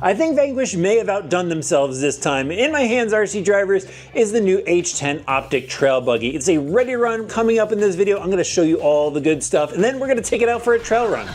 I think Vanquish may have outdone themselves this time. In my hands, RC drivers, is the new H10 Optic trail buggy. It's a ready run. Coming up in this video, I'm gonna show you all the good stuff, and then we're gonna take it out for a trail run.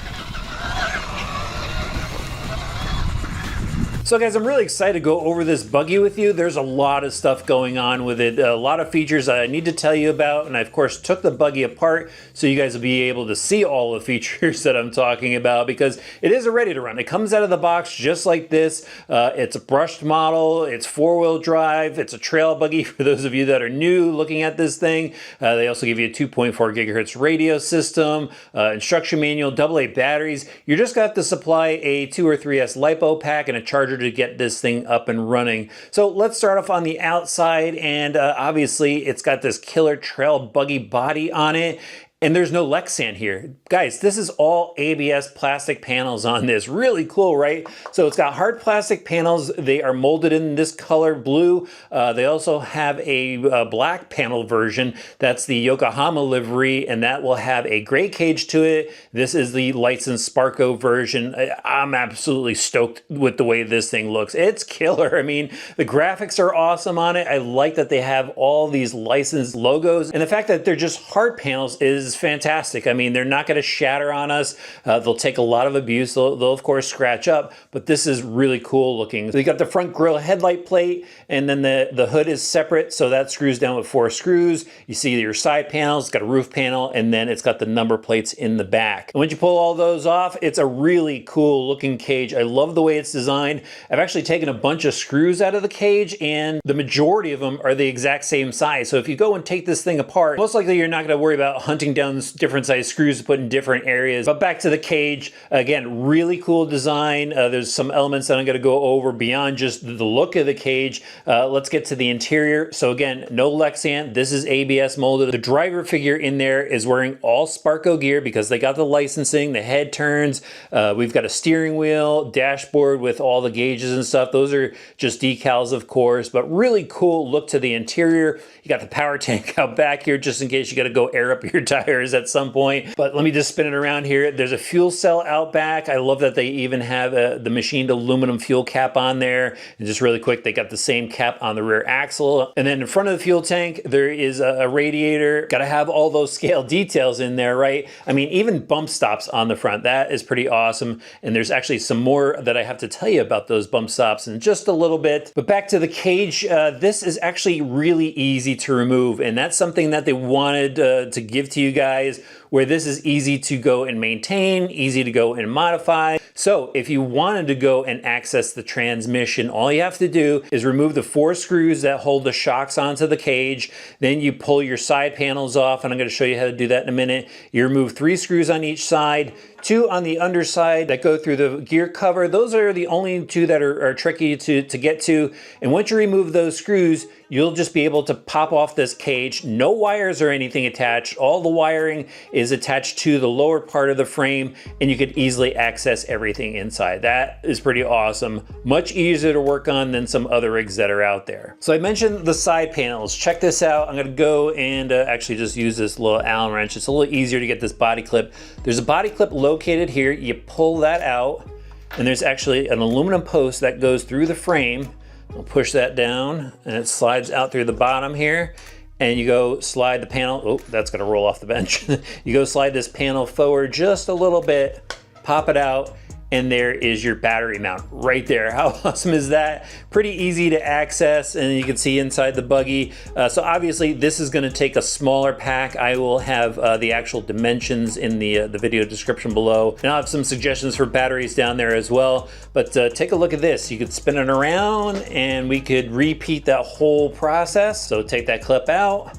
So guys, I'm really excited to go over this buggy with you. There's a lot of stuff going on with it, a lot of features I need to tell you about, and I of course took the buggy apart so you guys will be able to see all the features that I'm talking about, because it is a ready to run. It comes out of the box just like this. It's a brushed model, it's four-wheel drive, it's a trail buggy for those of you that are new looking at this thing. They also give you a 2.4 gigahertz radio system, instruction manual, AA batteries. You're just got to supply a 2 or 3S LiPo pack and a charger to get this thing up and running. So let's start off on the outside, and obviously it's got this killer trail buggy body on it. And there's no Lexan here. Guys, this is all ABS plastic panels on this. Really cool, right? So it's got hard plastic panels. They are molded in this color blue. They also have a black panel version. That's the Yokohama livery, and that will have a gray cage to it. This is the licensed Sparco version. I'm absolutely stoked with the way this thing looks. It's killer. I mean, the graphics are awesome on it. I like that they have all these licensed logos, and the fact that they're just hard panels is fantastic. I mean, they're not going to shatter on us. They'll take a lot of abuse. They'll of course scratch up, but this is really cool looking. So you got the front grille headlight plate, and then the hood is separate, so that screws down with 4 screws. You see your side panels, it's got a roof panel, and then it's got the number plates in the back. And once you pull all those off, it's a really cool looking cage. I love the way it's designed. I've actually taken a bunch of screws out of the cage, and the majority of them are the exact same size. So if you go and take this thing apart, most likely you're not going to worry about hunting down different size screws to put in different areas. But back to the cage, again, really cool design. There's some elements that I'm going to go over beyond just the look of the cage. Let's get to the interior. So again, no Lexan. This is ABS molded. The driver figure in there is wearing all Sparco gear because they got the licensing, the head turns. We've got a steering wheel, dashboard with all the gauges and stuff. Those are just decals, of course, but really cool look to the interior. You got the power tank out back here just in case you got to go air up your tires at some point. But let me just spin it around here. There's a fuel cell out back. I love that they even have the machined aluminum fuel cap on there. And just really quick, they got the same cap on the rear axle. And then in front of the fuel tank, there is a radiator. Got to have all those scale details in there, right? I mean, even bump stops on the front. That is pretty awesome. And there's actually some more that I have to tell you about those bump stops in just a little bit. But back to the cage, this is actually really easy to remove. And that's something that they wanted to give to you guys, where this is easy to go and maintain, easy to go and modify. So if you wanted to go and access the transmission, all you have to do is remove the 4 screws that hold the shocks onto the cage. Then you pull your side panels off, and I'm going to show you how to do that in a minute. You remove 3 screws on each side, 2 on the underside that go through the gear cover. Those are the only 2 that are tricky to get to. And once you remove those screws, you'll just be able to pop off this cage. No wires or anything attached. All the wiring is attached to the lower part of the frame, and you could easily access everything inside. That is pretty awesome. Much easier to work on than some other rigs that are out there. So I mentioned the side panels. Check this out. I'm going to go and actually just use this little Allen wrench. It's a little easier to get this body clip. There's a body clip located here. You pull that out, and there's actually an aluminum post that goes through the frame. We'll push that down, and it slides out through the bottom here, and you go slide the panel. Oh, that's gonna roll off the bench. You go slide this panel forward just a little bit, pop it out, and there is your battery mount right there. How awesome is that? Pretty easy to access, and you can see inside the buggy. So obviously this is gonna take a smaller pack. I will have the actual dimensions in the video description below. And I'll have some suggestions for batteries down there as well. But take a look at this. You could spin it around, and we could repeat that whole process. So take that clip out,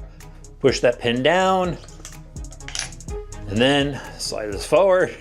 push that pin down, and then slide this forward,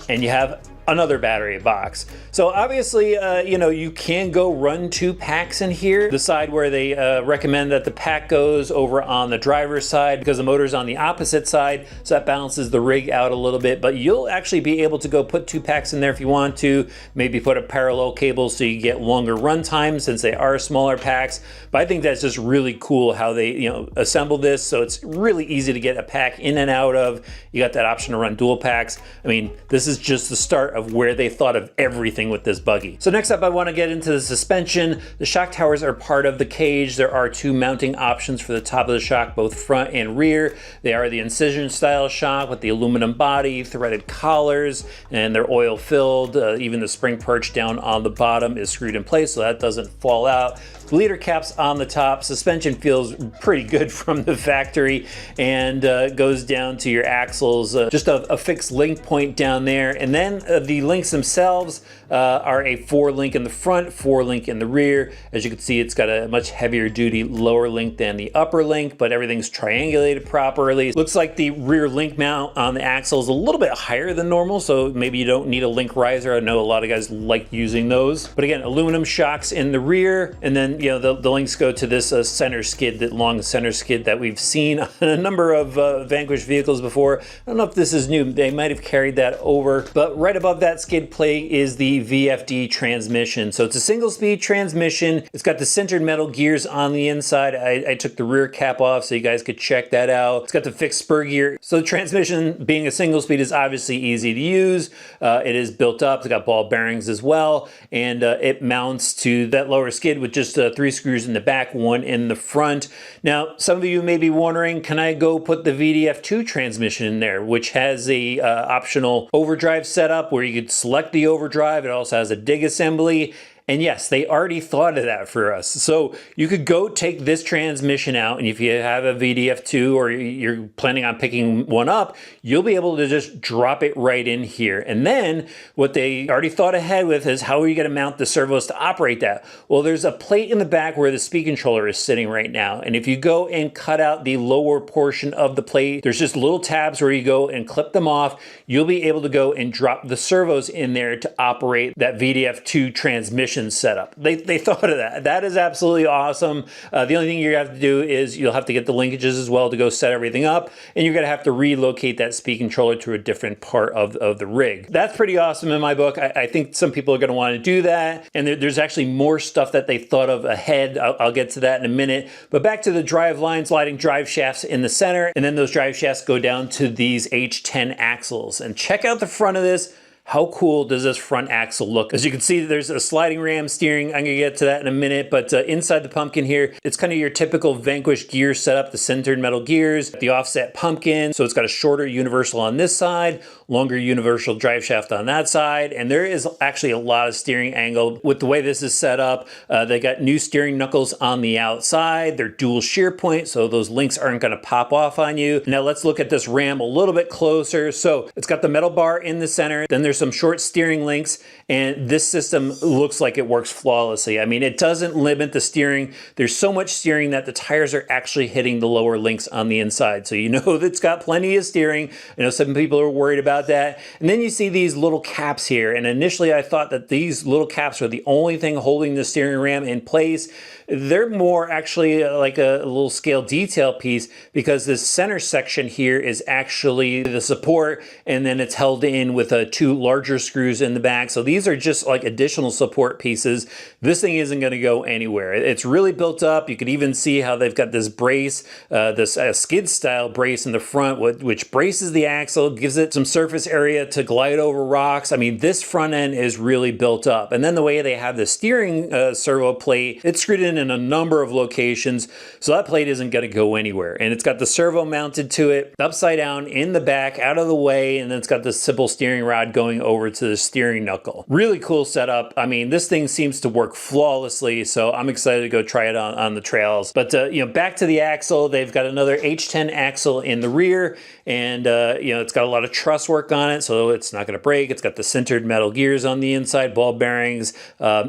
and you have another battery box. So obviously, you know, you can go run 2 packs in here. The side where they recommend that the pack goes over on the driver's side because the motor's on the opposite side, so that balances the rig out a little bit. But you'll actually be able to go put 2 packs in there if you want to. Maybe put a parallel cable so you get longer run times since they are smaller packs. But I think that's just really cool how they, you know, assemble this, so it's really easy to get a pack in and out of. You got that option to run dual packs. I mean, this is just the start of where they thought of everything with this buggy. So next up, I want to get into the suspension. The shock towers are part of the cage. There are two mounting options for the top of the shock, both front and rear. They are the incision style shock with the aluminum body, threaded collars, and they're oil filled. Even the spring perch down on the bottom is screwed in place so that doesn't fall out. Leader caps on the top. Suspension feels pretty good from the factory and goes down to your axles. Just a fixed link point down there. And then the links themselves are a 4-link in the front, 4-link in the rear. As you can see, it's got a much heavier duty lower link than the upper link, but everything's triangulated properly. Looks like the rear link mount on the axle is a little bit higher than normal, so maybe you don't need a link riser. I know a lot of guys like using those. But again, aluminum shocks in the rear, and then the links go to this center skid, that long center skid that we've seen on a number of Vanquish vehicles before. I don't know if this is new. They might have carried that over, but right above that skid plate is the VFD transmission. So it's a single speed transmission. It's got the sintered metal gears on the inside. I took the rear cap off so you guys could check that out. It's got the fixed spur gear. So the transmission, being a single speed, is obviously easy to use. It is built up. It's got ball bearings as well, and it mounts to that lower skid with just 3 screws in the back, 1 in the front. Now, some of you may be wondering, can I go put the VDF2 transmission in there, which has a optional overdrive setup where you could select the overdrive. It also has a dig assembly. And yes, they already thought of that for us. So you could go take this transmission out, and if you have a VDF2 or you're planning on picking one up, you'll be able to just drop it right in here. And then what they already thought ahead with is, how are you gonna mount the servos to operate that? Well, there's a plate in the back where the speed controller is sitting right now. And if you go and cut out the lower portion of the plate, there's just little tabs where you go and clip them off. You'll be able to go and drop the servos in there to operate that VDF2 transmission setup. They thought of that. That is absolutely awesome. The only thing you have to do is you'll have to get the linkages as well to go set everything up, and you're going to have to relocate that speed controller to a different part of the rig. That's pretty awesome in my book. I think some people are going to want to do that, and there's actually more stuff that they thought of ahead. I'll get to that in a minute. But back to the drive line, sliding drive shafts in the center, and then those drive shafts go down to these H10 axles. And check out the front of this. How cool does this front axle look? As you can see, there's a sliding ram steering. I'm gonna get to that in a minute, but inside the pumpkin here, it's kind of your typical Vanquish gear setup, the sintered metal gears, the offset pumpkin. So it's got a shorter universal on this side, longer universal drive shaft on that side, and there is actually a lot of steering angle with the way this is set up. They got new steering knuckles on the outside. They're dual shear point, so those links aren't gonna pop off on you. Now let's look at this ram a little bit closer. So it's got the metal bar in the center, then there's some short steering links, and this system looks like it works flawlessly. I mean, it doesn't limit the steering. There's so much steering that the tires are actually hitting the lower links on the inside. So you know that it's got plenty of steering. I know some people are worried about that. And then you see these little caps here. And initially I thought that these little caps were the only thing holding the steering ram in place. They're more actually like a little scale detail piece, because this center section here is actually the support, and then it's held in with 2 larger screws in the back. So these are just like additional support pieces. This thing isn't going to go anywhere. It's really built up. You could even see how they've got this brace, this skid style brace in the front, which braces the axle, gives it some surface area to glide over rocks. I mean, this front end is really built up. And then the way they have the steering servo plate, it's screwed in a number of locations, so that plate isn't going to go anywhere. And it's got the servo mounted to it, upside down in the back, out of the way, and then it's got the simple steering rod going over to the steering knuckle. Really cool setup. I mean, this thing seems to work flawlessly, so I'm excited to go try it on the trails. But back to the axle, they've got another H10 axle in the rear, and it's got a lot of truss work on it, so it's not going to break. It's got the sintered metal gears on the inside, ball bearings,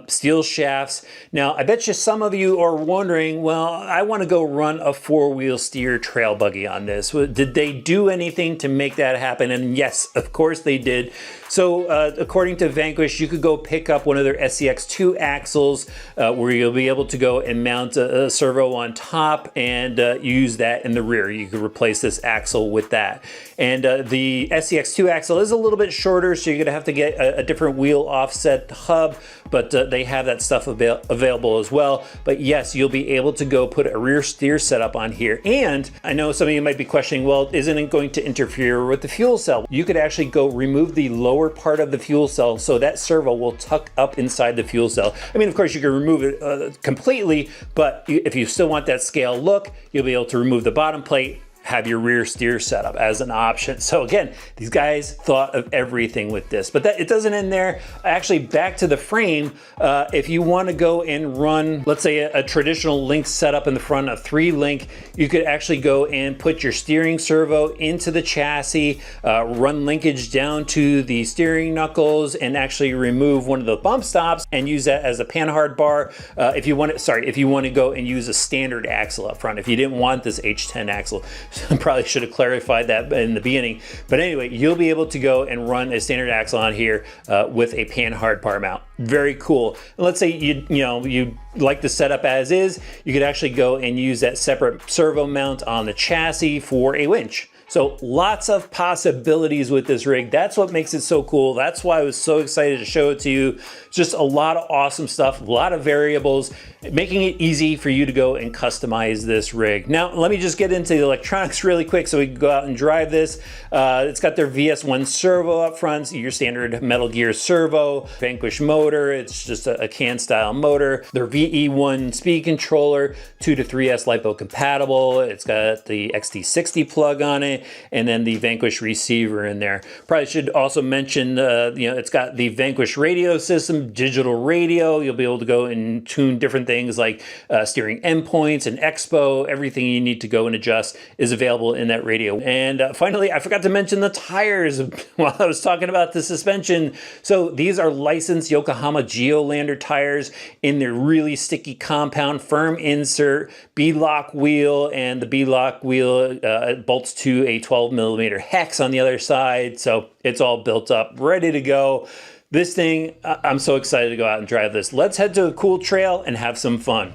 steel shafts. Now, I bet you some of you are wondering, well, I want to go run a 4-wheel steer trail buggy on this. Did they do anything to make that happen? And yes, of course they did. So according to Vanquish, you could go pick up one of their SCX2 axles where you'll be able to go and mount a servo on top and use that in the rear. You could replace this axle with that. And the SCX2 axle is a little bit shorter, so you're gonna have to get a different wheel offset hub, but they have that stuff available as well. But yes, you'll be able to go put a rear steer setup on here. And I know some of you might be questioning, well, isn't it going to interfere with the fuel cell? You could actually go remove the lower lower part of the fuel cell, so that servo will tuck up inside the fuel cell. I mean, of course, you can remove it completely, but if you still want that scale look, you'll be able to remove the bottom plate, have your rear steer setup as an option. So again, these guys thought of everything with this, but it doesn't end there. Actually, back to the frame, if you want to go and run, let's say a traditional link setup in the front, a 3-link, you could actually go and put your steering servo into the chassis, run linkage down to the steering knuckles, and actually remove one of the bump stops and use that as a panhard bar. If you want to go and use a standard axle up front, if you didn't want this H10 axle. I probably should have clarified that in the beginning. But anyway, you'll be able to go and run a standard axle on here with a panhard bar mount. Very cool. And let's say you like the setup as is, you could actually go and use that separate servo mount on the chassis for a winch. So lots of possibilities with this rig. That's what makes it so cool. That's why I was so excited to show it to you. Just a lot of awesome stuff, a lot of variables, making it easy for you to go and customize this rig. Now, let me just get into the electronics really quick so we can go out and drive this. It's got their VS1 servo up front, your standard Metal Gear servo, Vanquish motor. It's just a can style motor. Their VE1 speed controller, 2 to 3S LiPo compatible. It's got the XT60 plug on it, and then the Vanquish receiver in there. Probably should also mention, it's got the Vanquish radio system, digital radio. You'll be able to go and tune different things like steering endpoints and expo. Everything you need to go and adjust is available in that radio. And finally, I forgot to mention the tires while I was talking about the suspension. So these are licensed Yokohama Geolander tires in their really sticky compound, firm insert, B-lock wheel, and the B-lock wheel bolts to a 12mm hex on the other side. So it's all built up, ready to go. This thing, I'm so excited to go out and drive this. Let's head to a cool trail and have some fun.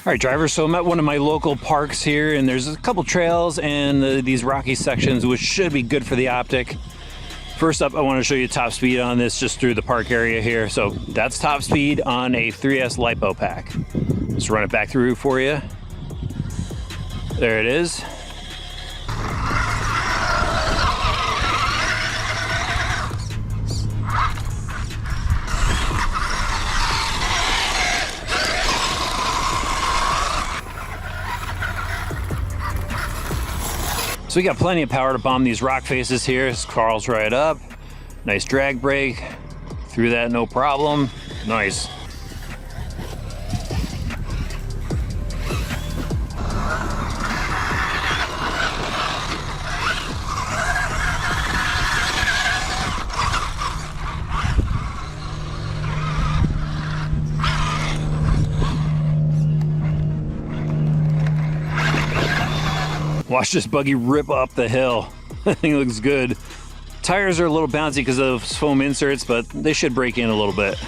All right, drivers, so I'm at one of my local parks here, and there's a couple trails and these rocky sections, which should be good for the Optic. First up, I want to show you top speed on this just through the park area here. So that's top speed on a 3S LiPo pack. Let's run it back through for you. There it is. So we got plenty of power to bomb these rock faces here. This crawls right up. Nice drag brake. Through that, no problem. Nice. Watch this buggy rip up the hill. That thing looks good. Tires are a little bouncy because of foam inserts, but they should break in a little bit.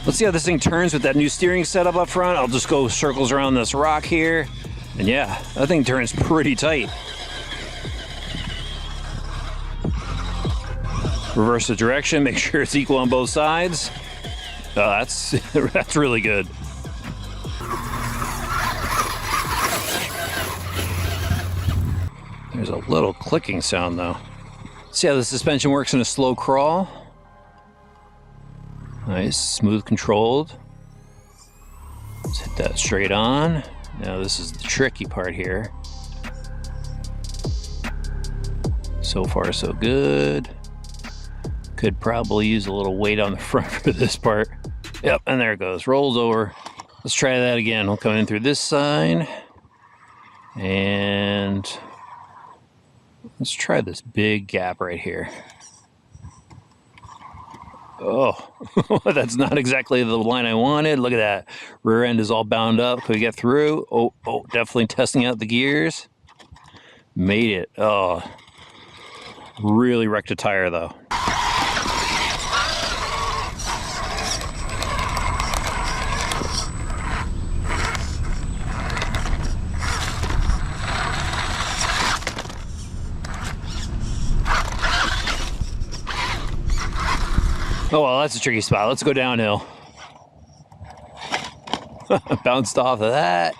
Let's see how this thing turns with that new steering setup up front. I'll just go circles around this rock here. And yeah, that thing turns pretty tight. Reverse the direction, make sure it's equal on both sides. Oh, that's really good. There's a little clicking sound though. See how the suspension works in a slow crawl? Nice, smooth controlled. Let's hit that straight on. Now this is the tricky part here. So far so good. Could probably use a little weight on the front for this part. Yep, and there it goes, rolls over. Let's try that again. We'll come in through this side. And let's try this big gap right here. Oh, that's not exactly the line I wanted. Look at that. Rear end is all bound up. Can we get through? Oh, definitely testing out the gears. Made it. Oh, really wrecked a tire though. Oh, well, that's a tricky spot. Let's go downhill. Bounced off of that.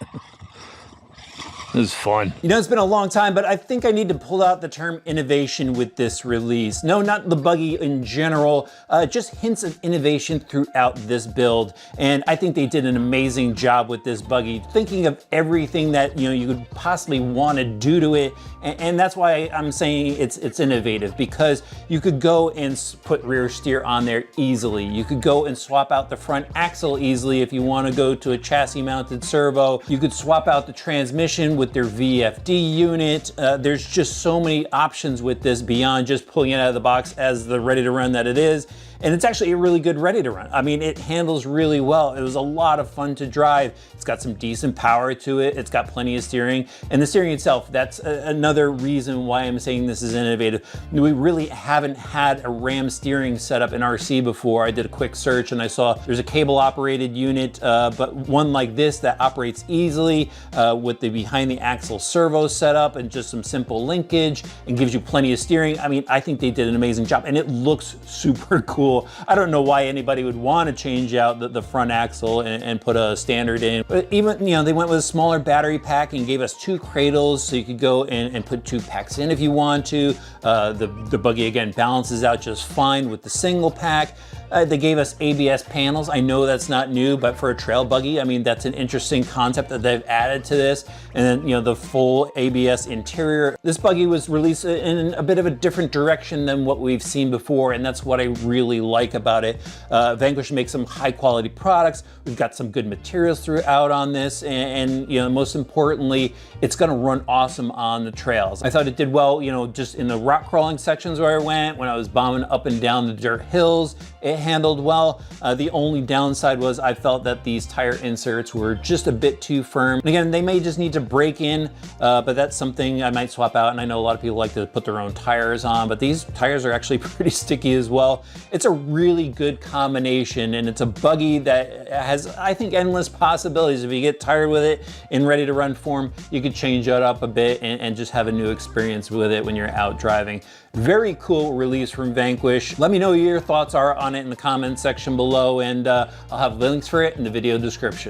This is fun. You know, it's been a long time, but I think I need to pull out the term innovation with this release. No, not the buggy in general, just hints of innovation throughout this build. And I think they did an amazing job with this buggy, thinking of everything that, you know, you could possibly want to do to it. And that's why I'm saying it's innovative, because you could go and put rear steer on there easily. You could go and swap out the front axle easily if you want to go to a chassis mounted servo. You could swap out the transmission with their VFD unit. There's just so many options with this beyond just pulling it out of the box as the ready to run that it is. And it's actually a really good ready to run. I mean, it handles really well. It was a lot of fun to drive. It's got some decent power to it. It's got plenty of steering. And the steering itself, that's another reason why I'm saying this is innovative. We really haven't had a RAM steering setup in RC before. I did a quick search and I saw there's a cable operated unit, but one like this that operates easily with the behind the axle servo setup and just some simple linkage and gives you plenty of steering. I mean, I think they did an amazing job and it looks super cool. I don't know why anybody would want to change out the front axle and put a standard in. But even, you know, they went with a smaller battery pack and gave us 2 cradles so you could go and put 2 packs in if you want to. The buggy, again, balances out just fine with the single pack. They gave us ABS panels. I know that's not new, but for a trail buggy, I mean, that's an interesting concept that they've added to this. And then, you know, the full ABS interior. This buggy was released in a bit of a different direction than what we've seen before, and that's what I really like about it. Vanquish makes some high quality products. We've got some good materials throughout on this, and you know, most importantly, it's gonna run awesome on the trails. I thought it did well, you know, just in the rock crawling sections where I went, when I was bombing up and down the dirt hills, it handled well. The only downside was I felt that these tire inserts were just a bit too firm. And again, they may just need to break in, but that's something I might swap out. And I know a lot of people like to put their own tires on, but these tires are actually pretty sticky as well. It's a really good combination, and it's a buggy that has, I think, endless possibilities. If you get tired with it in ready to run form, you could change it up a bit and just have a new experience with it when you're out driving. Very cool release from Vanquish. Let me know what your thoughts are on it in the comments section below, and I'll have links for it in the video description.